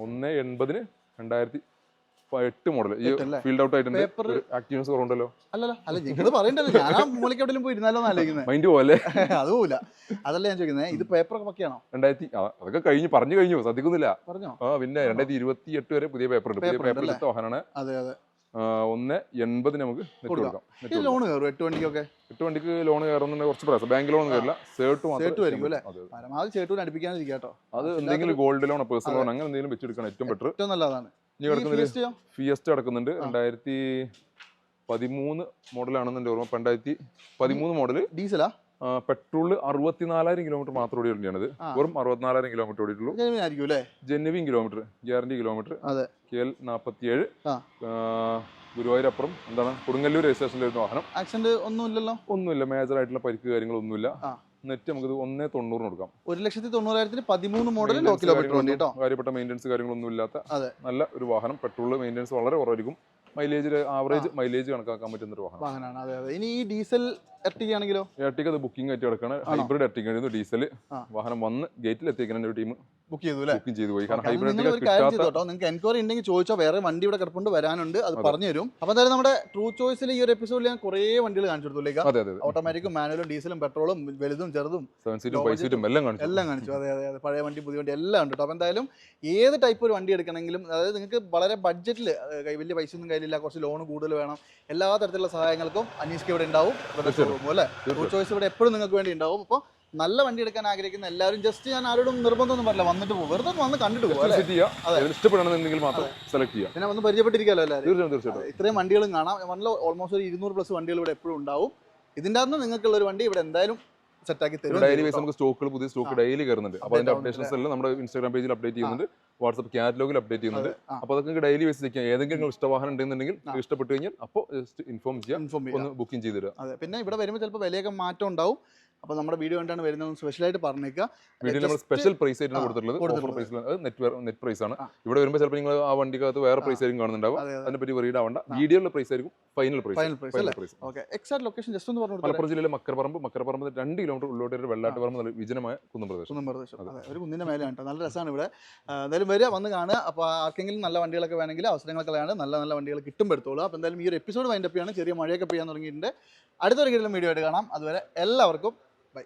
1,80,000 2008 മോഡൽ. ഈ ഫീൽഡ് ഔട്ട് ആയിട്ടുണ്ട്. ആക്റ്റീവ്നെസ് കുറവുണ്ടല്ലോ. മൈൻഡ് പോലെ അതുമില്ല. അതല്ല ഞാൻ ചോദിക്കുന്നത്, ഇത് പേപ്പർ പക്കയാണോ? അതൊക്കെ കഴിഞ്ഞു ശ്രദ്ധിക്കുന്നില്ല. പിന്നെ 2028 വരെ പുതിയ പേപ്പർ ഉണ്ട്. പുതിയ പേപ്പർ എടുത്ത വാഹനമാണ്. 1,80,000 നമുക്ക് കൊടുക്കാം. ലോൺ കയറും 8 വണ്ടിക്കൊക്കെ? 8 വണ്ടിക്ക് ലോൺ കയറുന്നുണ്ടെങ്കിൽ കുറച്ച് പ്രയാസം. ബാങ്ക് ലോൺ കയറില്ല, സേർട്ട് അടുപ്പിക്കാതിരിക്കാട്ടോ. അത് എന്തെങ്കിലും ഗോൾഡ് ലോൺ, പേഴ്സണൽ ലോൺ അങ്ങനെ എന്തെങ്കിലും വെച്ചെടുക്കണം. ഏറ്റവും ബെറ്റർ. ഏറ്റവും നല്ലതാണ്. ഇനി കിടക്കുന്നത് ഫിയസ്റ്റ കിടക്കുന്നുണ്ട്. 2013 മോഡലാണെന്ന് ഓർമ്മ. 2013 മോഡല്. ഡീസലാ? പെട്രോള് 64,000 കിലോമീറ്റർ മാത്രം ഓടിയാണിത്. വെറും 64,000 കിലോമീറ്റർ ഓടിയിട്ടുള്ളൂ. Genuine kilometre, guarantee kilometre. KL 47. ഗുരുവായൂരപ്പുറം എന്താണ് കൊടുങ്ങല്ലൂർ രജിസ്ട്രേഷനിൽ വരുന്ന വാഹനം. ആക്സിഡന്റ് ഒന്നുമില്ല. മേജർ ആയിട്ടുള്ള പരിക്ക് കാര്യങ്ങളൊന്നുമില്ല. നെറ്റ് നമുക്ക് 1,90,000 കൊടുക്കാം. 1,90,000 13 മോഡൽ ലോ കിലോമീറ്റർ വണ്ടി കേട്ടോ. കാര്യപ്പെട്ട മെയിൻ്റെനൻസ് കാര്യങ്ങളൊന്നും ഇല്ലാത്ത നല്ല ഒരു വാഹനം. പെട്രോൾ മെയിൻ്റെനൻസ് വളരെ കുറവായിരിക്കും. മൈലേജ് ആവറേജ് മൈലേജ് കണക്കാക്കാൻ പറ്റുന്ന ഒരു വാഹനമാണ്. ഇനി ഈ ഡീസൽ എർട്ടിക ആണെങ്കിലോ? എർട്ടിക അത് ബുക്കിംഗ് ആയിട്ട് കിടക്കാണ്. ഹൈബ്രിഡ് എർട്ടിക ആയിരുന്നു. ഡീസൽ വാഹനം വന്ന് ഗേറ്റിൽ എത്തിക്കാൻ ഒരു ടീം ബുക്ക് ചെയ്തു പോയി. കാരണം ഹൈബ്രിഡ് നിങ്ങൾക്ക് എൻക്വയറി ഉണ്ടെങ്കിൽ ചോദിച്ചാൽ വേറെ വണ്ടി ഇവിടെ കിടപ്പുണ്ട്, വരാനുണ്ട്, അത് പറഞ്ഞു തരും. അപ്പൊ എന്തായാലും നമ്മുടെ ട്രൂ ചോയ്സിൽ ഈ ഒരു എപ്പിസോഡിൽ ഞാൻ കുറേ വണ്ടികൾ കാണിച്ചു കൊടുത്തു. ഓട്ടോമാറ്റിക്കും മാനുവലും ഡീസലും പെട്രോളും വലുതും ചെറുതും എല്ലാം കാണിച്ചു. അതെ, പഴയ വണ്ടി പുതിയ വണ്ടി എല്ലാം ഉണ്ട്. അപ്പൊ എന്തായാലും ഏത് ടൈപ്പ് ഒരു വണ്ടി എടുക്കണമെങ്കിലും, അതായത് നിങ്ങൾക്ക് വളരെ ബഡ്ജറ്റിൽ, വലിയ പൈസ ഒന്നും കയ്യിലില്ല, കുറച്ച് ലോൺ കൂടുതൽ വേണം, എല്ലാ തരത്തിലുള്ള സഹായങ്ങൾക്കും അനീഷ്ക്ക് ഇവിടെ ഉണ്ടാവും. അല്ലേ, ട്രൂ ചോയ്സ് ഇവിടെ എപ്പോഴും നിങ്ങൾക്ക് വേണ്ടി ഉണ്ടാവും. അപ്പോൾ നല്ല വണ്ടി എടുക്കാൻ ആഗ്രഹിക്കുന്ന എല്ലാവരും ജസ്റ്റ്, ഞാൻ ആരോടും നിർബന്ധമൊന്നും പറയില്ല, വന്നിട്ട് പോകും, വെറുതെ വന്ന് കണ്ടിട്ട് പോകും. ഇഷ്ടപ്പെടുകയാണെങ്കിൽ മാത്രം സെലക്ട് ചെയ്യാം. പിന്നെ വന്ന് പരിചയപ്പെട്ടിരിക്കാമല്ലോ എല്ലാവരും. ഇത്രയും വണ്ടികളും കാണാം. ഓൾമോസ്റ്റ് ഒരു 200+ വണ്ടികൾ ഇവിടെ എപ്പോഴും ഉണ്ടാവും. ഇതിൻ്റെ അകത്ത് നിങ്ങൾക്കുള്ള ഒരു വണ്ടി ഇവിടെ എന്തായാലും സെറ്റാക്കി തരും. ഡെയിലി വൈസ് നമുക്ക് സ്റ്റോക്കുകൾ, പുതിയ സ്റ്റോക്ക് ഡെയിലി കയറുന്നുണ്ട്. അപ്പോൾ അതിന്റെ അപ്ഡേഷൻസ് എല്ലാം നമ്മുടെ ഇൻസ്റ്റാഗ്രാം പേജിൽ അപ്ഡേറ്റ് ചെയ്യുന്നുണ്ട്, വാട്സ്ആപ്പ് കാറ്റലോഗിൽ അപ്ഡേറ്റ് ചെയ്യുന്നുണ്ട്. അപ്പോൾ അതൊക്കെ ഡെയിലി വൈസ് ചെയ്യാം. ഏതെങ്കിലും ഇഷ്ടവാഹനം ഉണ്ടെന്നുണ്ടെങ്കിൽ ഇഷ്ടപ്പെട്ട് കഴിഞ്ഞാൽ അപ്പോൾ ജസ്റ്റ് ഇൻഫോം ചെയ്യാം, ഒന്ന് ബുക്കിംഗ് ചെയ്ത് തരാം. അതെ, പിന്നെ ഇവിടെ വരുമ്പോൾ ചിലപ്പോൾ വിലയൊക്കെ മാറ്റം ഉണ്ടാവും. അപ്പോൾ നമ്മുടെ വീഡിയോ കണ്ടാണ് വരുന്നത്, സ്പെഷ്യലായിട്ട് പറഞ്ഞേക്കുക. വീഡിയോയിൽ നമ്മൾ സ്പെഷ്യൽ പ്രൈസ് ആയിട്ടാണ് കൊടുത്തിട്ടുള്ളത്. ഓഫർ പ്രൈസിൽ നെറ്റ് പ്രൈസ് ആണ്. ഇവിടെ വരുമ്പോൾ ചിലപ്പോൾ നിങ്ങൾ ആ വണ്ടിക്കകത്ത് വേറെ പ്രൈസ് ആയിരിക്കും കാണുന്നുണ്ടാവും. അതിനെപ്പറ്റി വറീഡ് ആവണ്ട. വീഡിയോയിലെ പ്രൈസ് ആയിരിക്കും final price. Exact location just ഒന്ന് പറഞ്ഞു. മലപ്പുറം ജില്ലയിലെ മക്കരപ്പറമ്പ് 2 കിലോമീറ്റർ ഉള്ളോട്ട് വെള്ളാട്ടുപറമ്പ് വിജനമായ കുന്നംപ്രദേശം. ഒരു കുന്നിന്റെ മേലെയാണ്. നല്ല രസമാണ് ഇവിടെ. എന്തായാലും വരിക, വന്ന് കാണുക. അപ്പോൾ ആർക്കെങ്കിലും നല്ല വണ്ടികളൊക്കെ വേണമെങ്കിൽ അവസരങ്ങളൊക്കെയാണ്, നല്ല വണ്ടികൾ കിട്ടുമ്പോൾ എടുത്തോളൂ. അപ്പോൾ എന്തായാലും ഈ ഒരു എപ്പിസോഡ് വൈൻഡപ്പ് ചെയ്യാണ്. ചെറിയ മഴയൊക്കെ പെയ്യാൻ തുടങ്ങിയിട്ടുണ്ട്. അടുത്തൊരു വീഡിയോ ആയിട്ട് കാണാം. അതുവരെ എല്ലാവർക്കും ബൈ.